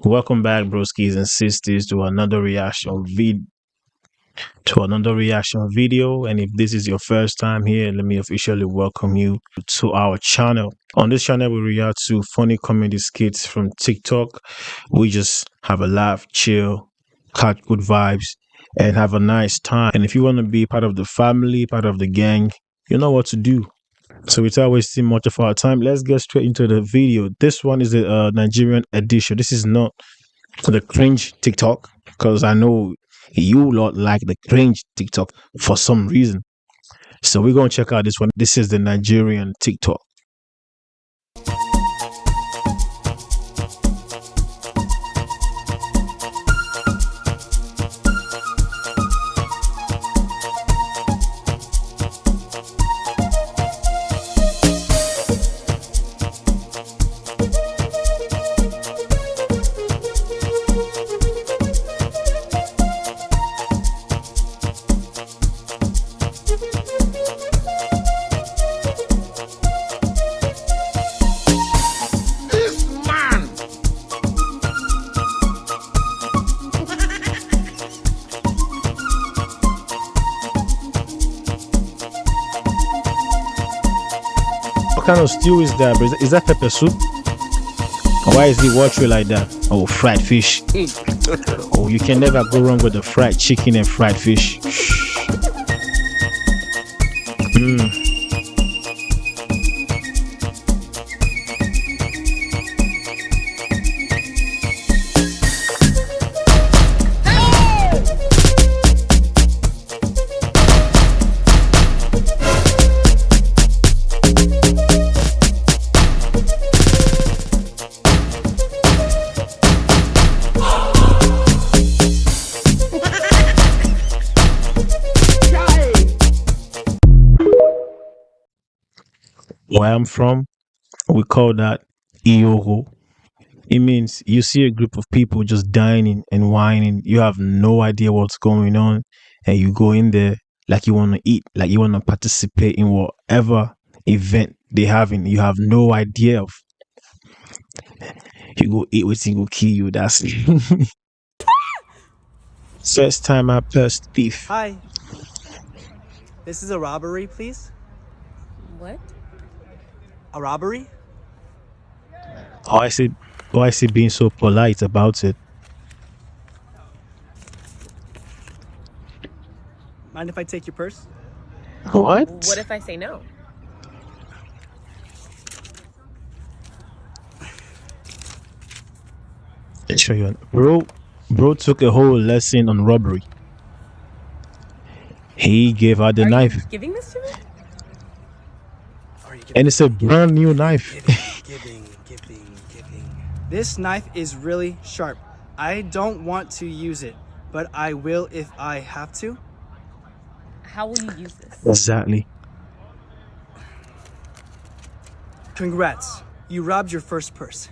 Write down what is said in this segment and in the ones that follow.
Welcome back, broskies and sisters, to another reaction video. And if this is your first time here, let me officially welcome you to our channel. On this channel, we react to funny comedy skits from TikTok. We just have a laugh, chill, catch good vibes, and have a nice time. And if you want to be part of the family, part of the gang, you know what to do. So without wasting much of our time, let's get straight into the video. This one is the Nigerian edition. This is not the cringe TikTok, because I know you lot like the cringe TikTok for some reason. So we're gonna check out this one. This is the Nigerian TikTok. What kind of stew is that, bro? Is that pepper soup? Why is it watery like that? Oh, fried fish. Oh, you can never go wrong with the fried chicken and fried fish. Mm. Where I'm from, we call that Iyogo. It means you see a group of people just dining and whining. You have no idea what's going on, and you go in there like you want to eat, like you want to participate in whatever event they having. You have no idea of. You go eat with single kill you. That's it. First time I burst beef. Hi. This is a robbery, please. What? A robbery? Oh, I see being so polite about it. Mind if I take your purse? What? What if I say no? Let's show you. Bro took a whole lesson on robbery. He gave her the Are knife. you giving this to me? Are you And it's a brand new knife. giving. This knife is really sharp. I don't want to use it, but I will if I have to. How will you use this? Exactly. Congrats. You robbed your first purse.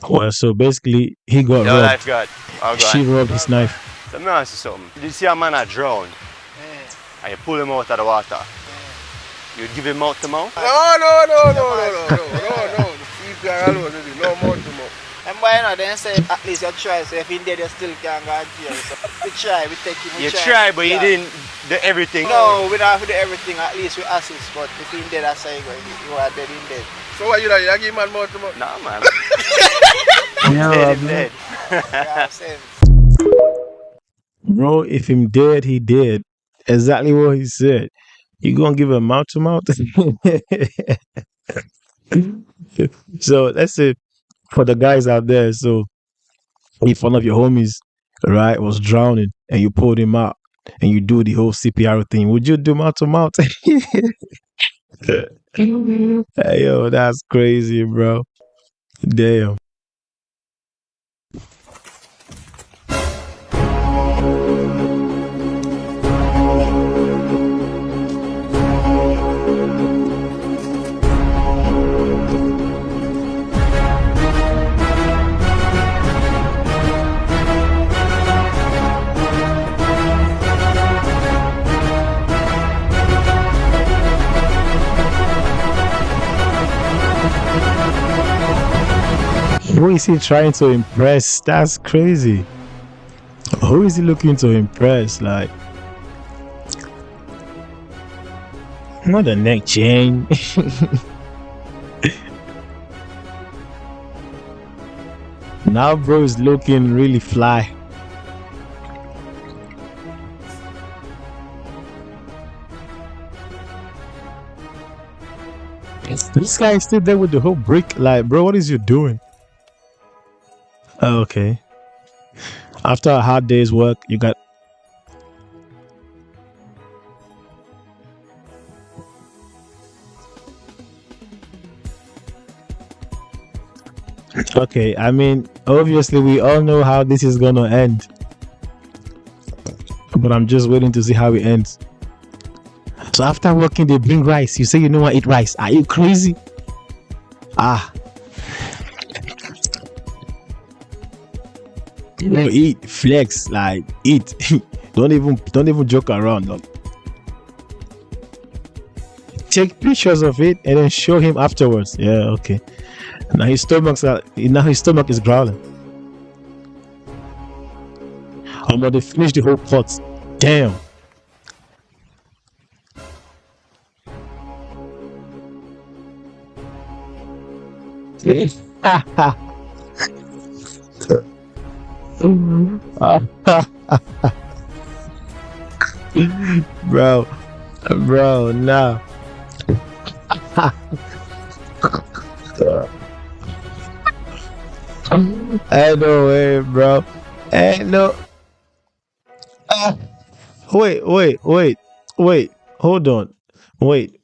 Well, so basically, he got Yo, robbed. lifeguard. Oh, go She on. robbed his knife. Let me ask you something. Did you see a man a drown and you pull him out of the water? You'd give him mouth to mouth? No. The CPR alone, no more to more. And why not? Then say at least you try. So if in there, you still can't go and jail. So we try, we take him. You try, but you didn't do everything. No, we don't have to do everything. At least we assist. But if in there, that's how you are dead in dead. So what you do? You give man more to more? Nah, man. Yeah, Dead. Yeah, sense. bro, if him dead, he dead. Exactly what he said. You gonna give him mouth to mouth? So that's it for the guys out there. So if one of your homies, right, was drowning and you pulled him out and you do the whole CPR thing, would you do mouth to mouth? Hey, yo, that's crazy, bro. Damn. Who is he trying to impress? That's crazy. Who is he looking to impress? Like, not a neck chain. Now, bro is looking really fly. This guy is still there with the whole brick. Like, bro, what is you doing? Oh, okay. After a hard day's work, you got. Okay, I mean, obviously, we all know how this is gonna end. But I'm just waiting to see how it ends. So after working, they bring rice. You say you don't want to eat rice. Are you crazy? Ah. No, eat, flex, like eat. don't even joke around. Like. Take pictures of it and then show him afterwards. Yeah, okay. Now his stomach is growling. Oh, but they finished the whole pot. Damn. bro, nah. Ain't no way, bro. Ain't no. Wait. Hold on. Wait.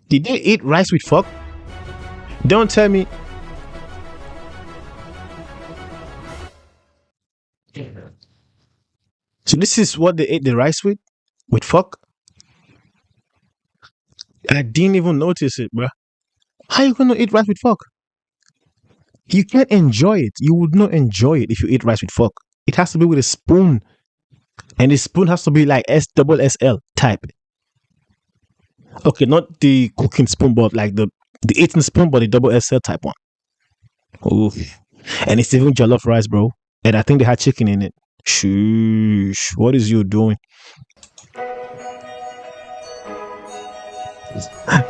Did they eat rice with fork? Don't tell me. So this is what they ate the rice with fork. I didn't even notice it, bro. How you gonna eat rice with fork? You can't enjoy it. You would not enjoy it if you eat rice with fork. It has to be with a spoon, and the spoon has to be like SSL type. Okay, not the cooking spoon, but like the eating spoon, but the double SL type one. Ooh, and it's even jollof rice, bro. And I think they had chicken in it. Sheesh, what is you doing,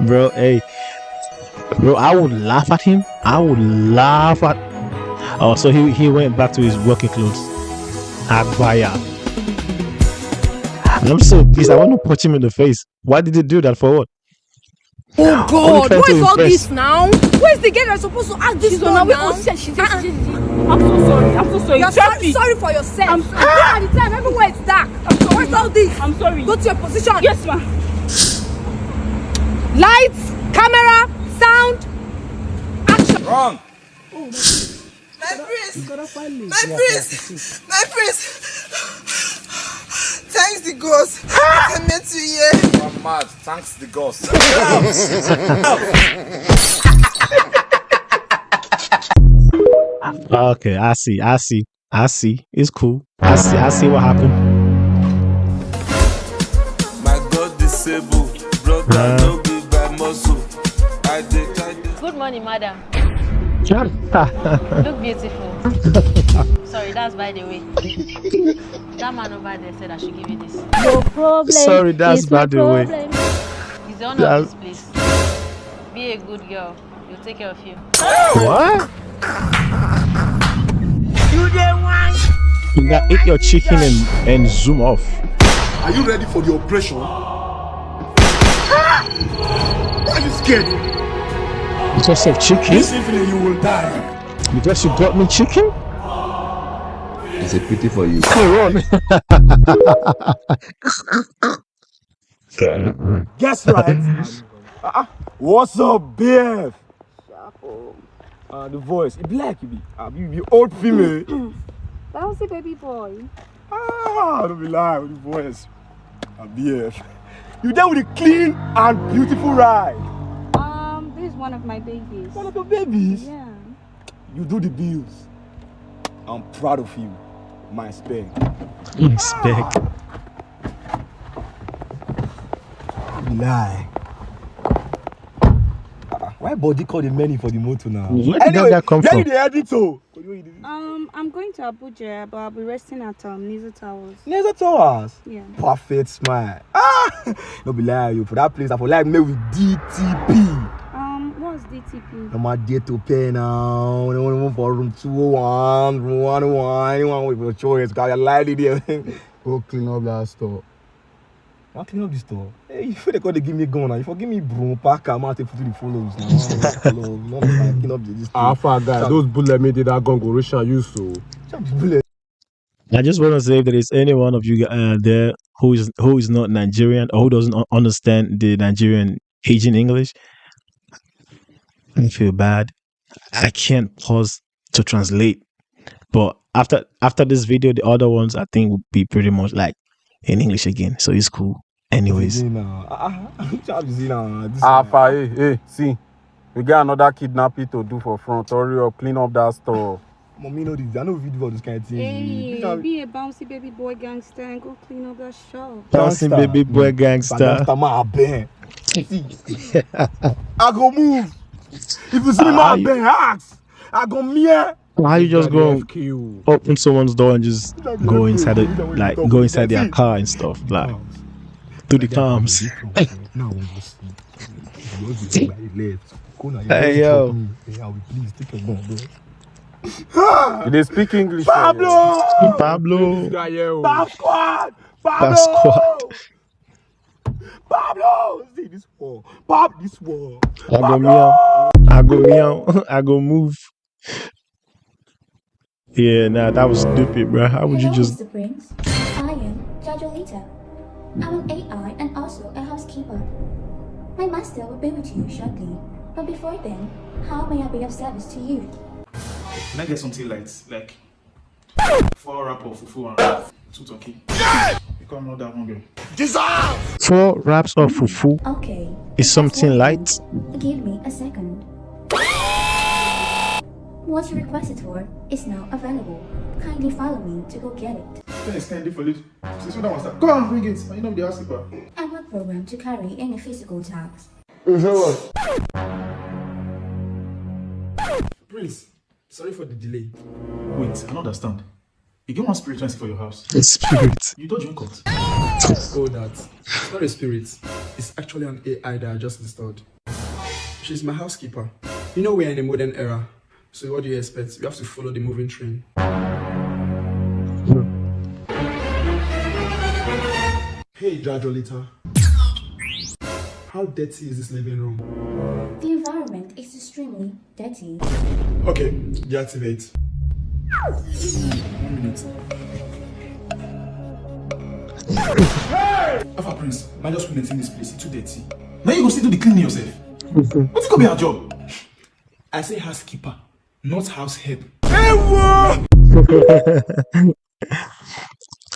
bro? Hey. Bro, I would laugh at him. Oh, so he went back to his working clothes. Agbaya. I'm so pissed. I want to punch him in the face. Why did he do that? For what? Oh God, what is all this now? Where's the girl that's supposed to act this one now? I'm so sorry. You're sorry for yourself. I'm sorry. At the time, everywhere it's dark. What's all this? I'm sorry. Go to your position. Yes, ma'am. Lights, camera, sound, action. Wrong. My prince. Thanks the ghost. I met you here. I'm mad. Thanks the ghost. Okay, I see. It's cool. I see what happened. My God disabled, brother, no big by muscle. Good morning, madam. Look beautiful. Sorry, that's by the way. That man over there said I should give you this. No problem. Sorry, that's by the way. He's the owner of this place. Be a good girl. He'll take care of you. What? You gotta eat your chicken and zoom off. Are you ready for the operation? Are you scared? Because of chicken? This evening you will die. Because you got me chicken? It's a pity for you. Run. Guess right. What's up, BF? The voice. It black you be. You be old female. That was a baby boy. Don't be lying with the voice. BF. You there with a clean and beautiful ride. This is one of my babies. One of your babies? Yeah. You do the bills. I'm proud of you. My spec. Spec. Lie. Why body call the many for the motor now? Where did that come from? The editor. I'm going to Abuja, but I'll be resting at NAIJA Towers. NAIJA Towers? Yeah. Perfect smile. No be lie you for that place. I for like me with DTP. What's DTP? I'm at day to pay now. One for room 201, room 101. Anyone with your choice, got your light there. Go clean up that store. I clean up the store. Hey, you feel they give me gun now. You forgive me, bro. Pack. I'm out to the follows now. Clean up this. Alpha guy, those bullet made that gun go Russia use so. I just want to say if there is any one of you there who is not Nigerian or who doesn't understand the Nigerian Asian English, I feel bad. I can't pause to translate. But after this video, the other ones I think would be pretty much like in English again. So it's cool. Anyways. Alpha, hey, see. We got another kidnapping to do for front. Hurry up, clean up that store. Mommy know this. I know video of this kind of thing. Hey, be a bouncy baby boy gangster and go clean up that shop. Bouncy baby boy gangster. I go move. If you see me, my bang axe. I go mere. How you just go open someone's door and just go inside go inside their car and stuff like to the palms? Hey yo. They speak English. Pablo. Pablo. See this wall. Pop this wall. I go meow. I go move. Yeah, nah, that was stupid, bro. How would you just... Mr. Prince. I am Jajolita. I'm an AI and also a housekeeper. My master will be with you shortly. But before then, how may I be of service to you? Can I get something light? Like 4 wrap of fufu and 2 turkey. Because I'm not that hungry. 4 wraps of fufu. Okay. Is something light? Give me a second. What you requested for is now available. Kindly follow me to go get it. Thanks, kindly for it. Since when I was like, go on, bring it. You know the housekeeper. I'm not programmed to carry any physical tasks. Prince, sorry for the delay. Wait, I don't understand. You get one spirit for your house. A spirit? You don't drink it. Oh, that. It's not a spirit. It's actually an AI that I just installed. She's my housekeeper. You know we're in a modern era. So what do you expect? We have to follow the moving train. Hey, Jajolita. How dirty is this living room? The environment is extremely dirty. Okay, deactivate. 1 minute. Hey! Alpha Prince, I just want to maintain this place. It's too dirty. Now you go still do the cleaning yourself. What's gonna be our job? I say housekeeper, not house help.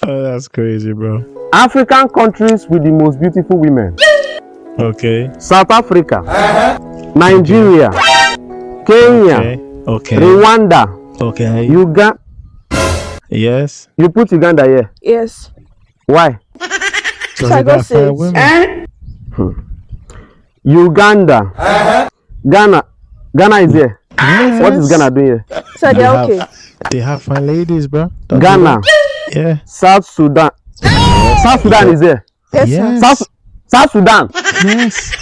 Oh, that's crazy, bro. African countries with the most beautiful women. Okay. South Africa, Nigeria, Kenya, okay. Rwanda, okay. Uganda. Yes. You put Uganda here? Yes. Why? So I got saved. Uganda, Ghana is here. Yes. What is Ghana doing here? So they're okay. They have fine ladies, bro. Ghana, yeah. South Sudan. South Sudan is here. Yes, yes. South Sudan. Yes.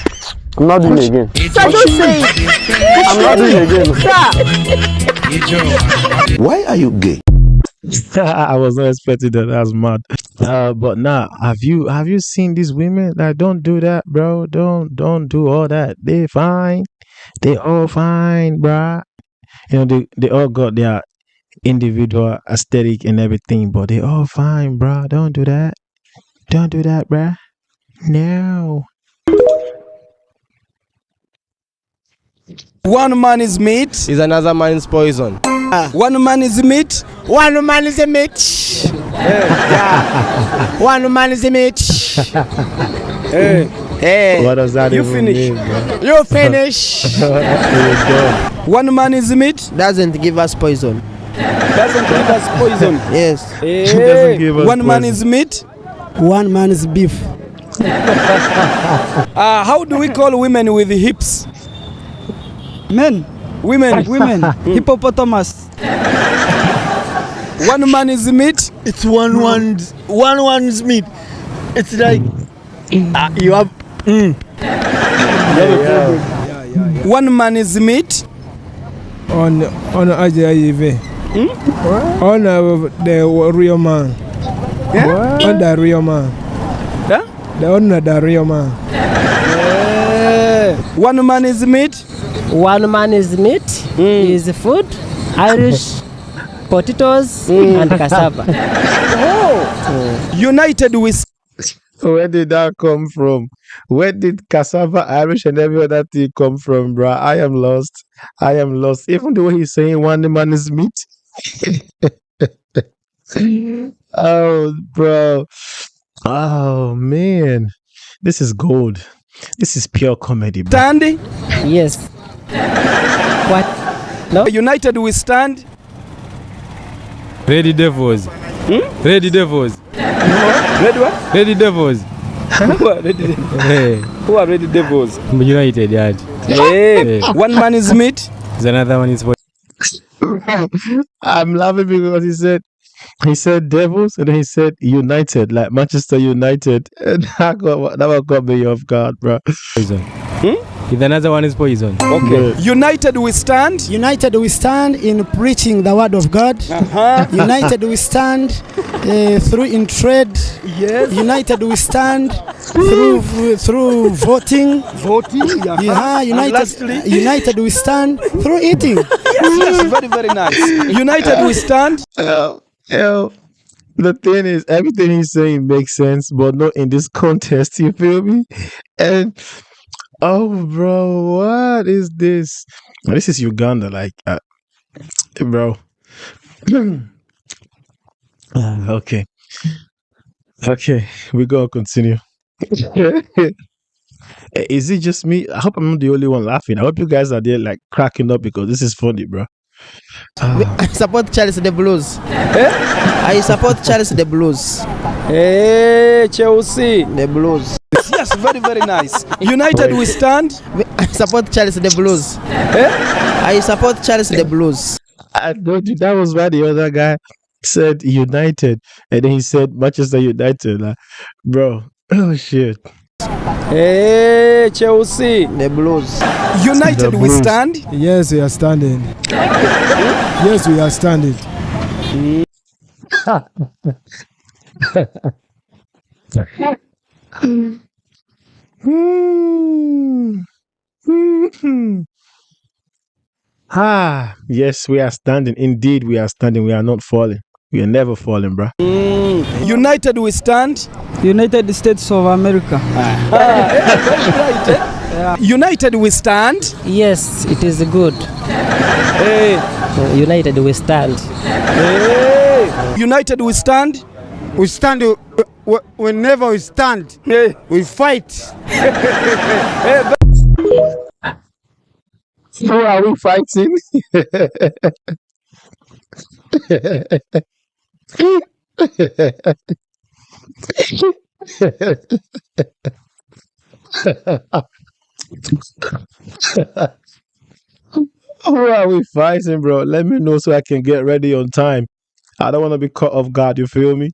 I'm not doing it again. So don't say it. I'm not doing it again. Why are you gay? I was not expecting that. That's mad. But now, have you seen these women? Like, don't do that, bro. Don't do all that. They fine. They all fine, bruh. You know, they all got their individual aesthetic and everything, but they all fine, bruh. Don't do that. Don't do that, bruh. No. One man is meat is another man's poison. One man is meat. One man is a meat. One man is a meat. Hey, what does that you even finish. mean, bro? You finish. One man is meat doesn't give us poison. Doesn't give us poison. Yes. Hey, doesn't give us one man poison. is meat. One man is beef. How do we call women with hips? Men. Women. Hippopotamus. One man is meat. It's one's meat. It's like you have. One man is meat. On NAIJA. On the real man. Yeah? On the real man. Yeah? The real man. One man is meat. One man is meat. Is food. Irish potatoes and cassava. United with. Where did that come from? Where did cassava, Irish, and every other thing come from, bro? I am lost. Even the way he's saying one man is meat. Oh, bro. Oh, man. This is gold. This is pure comedy, bro. Standing? Yes. What? No? United we stand. Ready Devils. Ready Devils. Ready what? Ready Devils. Who are Ready Devils? Hey. Who are Ready Devils? United, yeah. Hey. One man is meat. Another one is for. I'm laughing because he said Devils and then he said United, like Manchester United. And that one got me off guard, bro. If another one is poison. Okay. Yeah. United we stand. United we stand in preaching the word of God. United we stand through in trade. Yes. United we stand through voting. Yeah. United we stand through eating. Yes, very, very nice. United we stand. The thing is, everything he's saying makes sense, but not in this context, you feel me? And oh, bro, what is this? This is Uganda, like, bro. Okay, we gotta continue. Is it just me? I hope I'm not the only one laughing. I hope you guys are there, like, cracking up because this is funny, bro. I support Charles the Blues. I support Charles the Blues. Hey, Chelsea. The Blues. Yes, very, very nice. United we stand. I support Charles the Blues. I support Charles the Blues. I told you that was why the other guy said United, and then he said Manchester United. Like, bro, oh shit. Hey, Chelsea. The Blues. United we stand. Yes, we are standing. Yes, we are standing. Yes, we are standing. Indeed, we are standing. We are not falling. We are never falling, bro. United we stand. United States of America. United we stand. Yes, it is good. Hey. United we stand. Hey. United we stand. We stand. Whenever we stand, we fight. Who are we fighting? Who are we fighting, bro? Let me know so I can get ready on time. I don't want to be caught off guard, you feel me?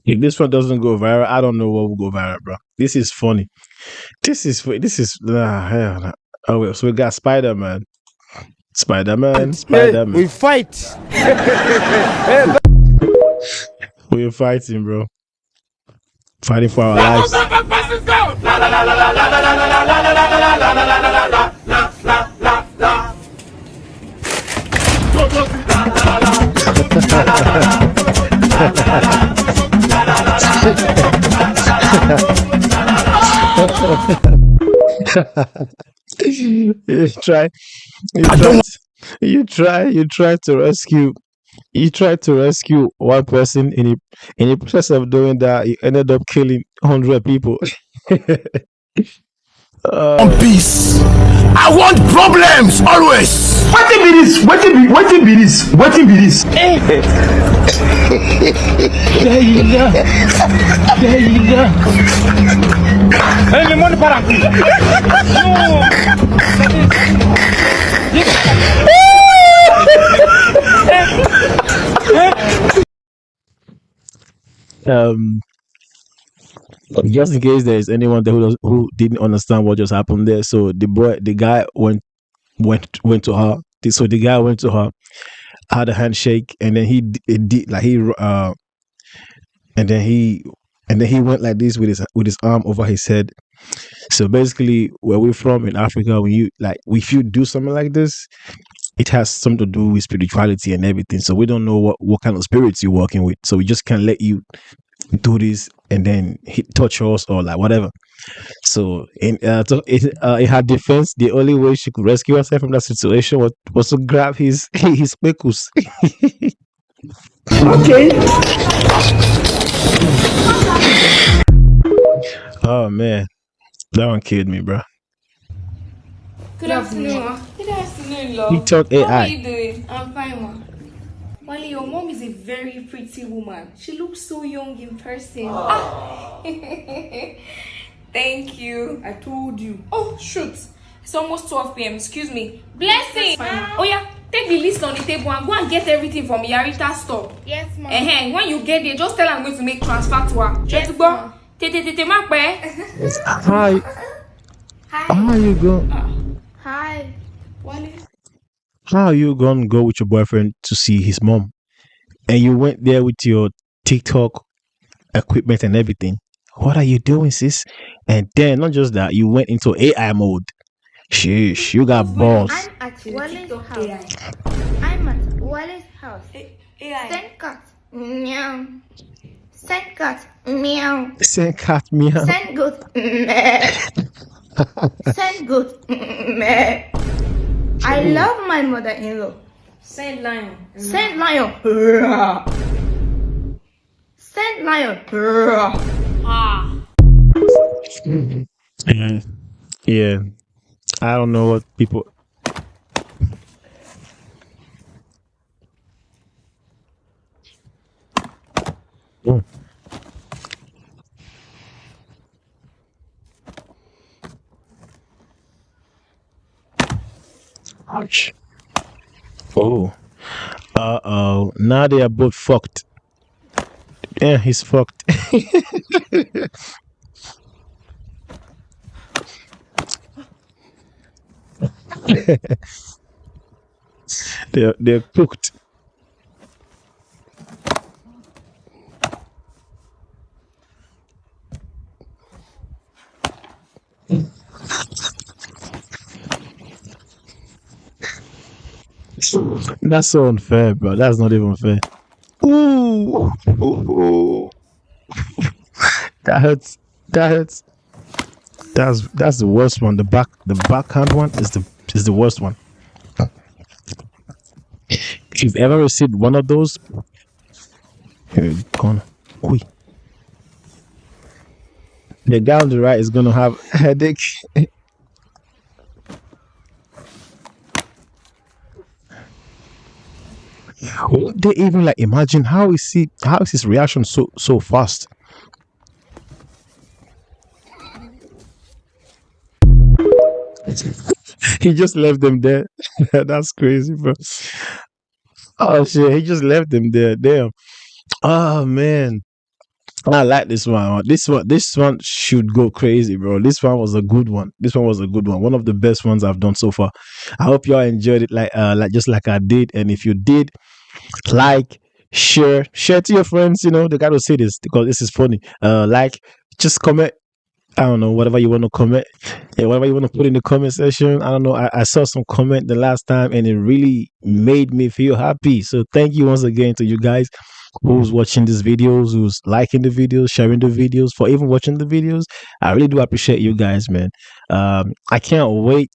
If this one doesn't go viral, I don't know what will go viral, bro. This is funny. This is hell. Oh, wait, so we got Spider-Man. Spider-Man. We fight. We're fighting, bro. Fighting for our lives. You try to rescue one person. In the process of doing that, you ended up killing 100 people. Peace. I want problems always. Wetin be this? Wetin be this? Wetin be this? There you go. There you go. Hey, le monde para. Just in case there is anyone there who didn't understand what just happened there, so the guy went to her. So the guy went to her, had a handshake, and then he did like and then he went like this with his arm over his head. So basically, where we're from in Africa, when you like if you do something like this, it has something to do with spirituality and everything. So we don't know what kind of spirits you're working with. So we just can't let you do this and then touch us or like whatever. So in her defense, the only way she could rescue herself from that situation was to grab his pickles. Okay. Oh man, that one killed me, bro. Good afternoon, ma. Good afternoon, love. TikTok How are AI. you doing? I'm fine, ma. Wally, your mom is a very pretty woman. She looks so young in person. Ah. Thank you. I told you. Oh, shoot. It's almost 12 p.m. Excuse me. Blessing. Oh, yeah. Take the list on the table and go and get everything from Yarita store. Yes, ma'am. When you get there, just tell her I'm going to make transfer to her. Yes, ma'am. Hi. How are you going? Hi. Wally. How are you going to go with your boyfriend to see his mom? And you went there with your TikTok equipment and everything. What are you doing, sis? And then, not just that, you went into AI mode. Sheesh, you got balls. I'm at Wally's house. I'm at Wally's house. AI. Send cat. Meow. Send cat. Meow. Send cat meow. Send goat. Meh. Send goat. Meh. I love my mother-in-law. Send lion. Send lion. Send lion. Ah. Yeah. I don't know what people. Mm. Ouch. Oh. Uh-oh. Now they are both fucked. Yeah, he's fucked. They're cooked. That's so unfair, bro. That's not even fair. Ooh. Ooh. That hurts. That hurts. That's the worst one. The backhand one is the worst one. If you've ever received one of those, you're gonna. Oi. The guy on the right is gonna have a headache. Would they even like imagine how is his reaction so fast? He just left them there. That's crazy, bro. Oh shit, he just left them there. Damn. Oh man. I like this one. This one should go crazy, bro. This one was a good one. This one was a good one. One of the best ones I've done so far. I hope y'all enjoyed it like just like I did. And if you did, like, share to your friends. You know, they gotta say this because this is funny. Like, just comment. I don't know, whatever you want to comment. Yeah, whatever you want to put in the comment section. I don't know. I saw some comment the last time and it really made me feel happy. So thank you once again to you guys who's watching these videos, who's liking the videos, sharing the videos, for even watching the videos. I really do appreciate you guys, man. I can't wait.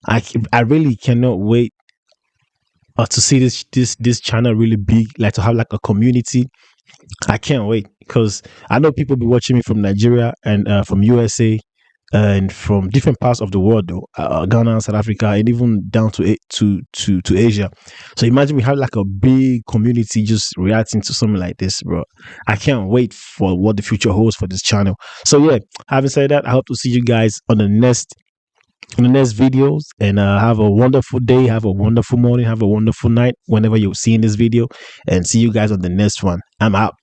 I really cannot wait to see this channel really big, like to have like a community. I can't wait because I know people be watching me from Nigeria and from USA, and from different parts of the world, though, Ghana, South Africa, and even down to Asia. So imagine we have like a big community just reacting to something like this, bro. I can't wait for what the future holds for this channel. So yeah, having said that, I hope to see you guys on the next videos, and have a wonderful day, have a wonderful morning, have a wonderful night whenever you're seeing this video, and see you guys on the next one. I'm out.